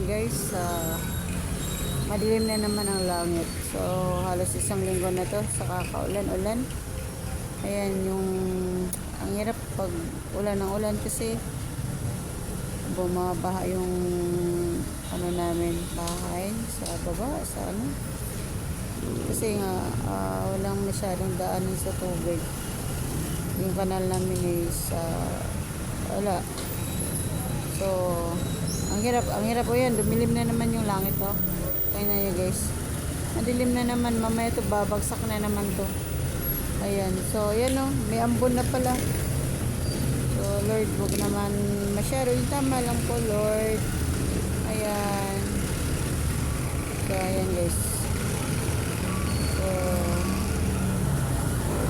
guys, madilim na naman ang langit. So halos isang linggo na to sa kakaulan-ulan. Ayan yung ang hirap pag ulan ng ulan kasi bumabaha yung ano namin, bahay sa baba, sa ano. Kasi nga walang masyadong daanan sa tubig. Yung kanal namin is wala. So ang hirap po yan. Dumilim na naman yung langit to. Tingnan nyo guys, madilim na naman. Mamaya to babagsak na naman to. Ayan, so yan o, may ambon na pala. So Lord, wag naman masyado, yung tama lang po Lord. Ayan, so ayan guys. So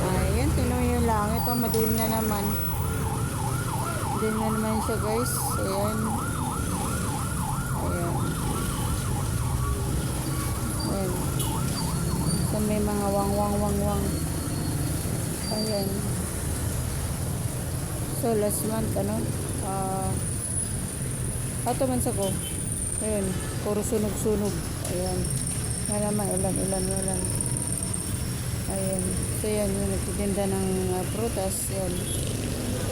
ayan, tinan yung langit o, madilim na naman. Madilim na naman siya guys. Ayan. Ayan. Ayan. So may mga wang. Ayan. So last month ano, ato man sa ko. Ayan, puro sunog. Ayan. Malaman ulan. Ayan. So yan, yung nagtitinda ng prutas. Ayan.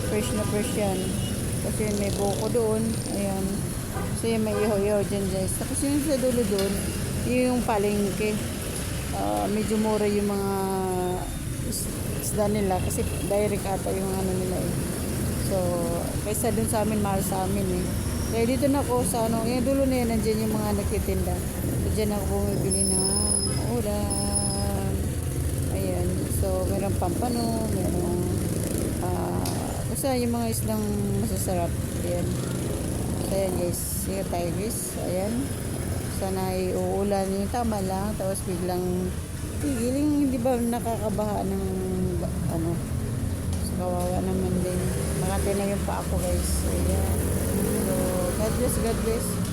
Fresh yan. Kasi yun, may buko doon. Ayan. So yan, may iho dyan guys. Tapos yun sa dulo doon, yung palengke. Medyo mura yung mga isda nila. Kasi direct ata yung ano nila eh. So, kaysa dun sa amin, mahal sa amin eh. Kaya dito na ako sa ano, yung dulo na yan, nandiyan yung mga nagtitinda. So, dyan ako bumibili ng ulam. Ayan. So, meron pampano, meron basta yung mga islang masasarap. Ayan. So, ayan guys. Sige tayo guys. Ayan. Sana uulan yung tama lang. Tapos biglang tigiling, hindi ba nakakabaha ng ano. So, kawawa naman din. Makati na yung pa ako guys. So, ayan. So, God bless.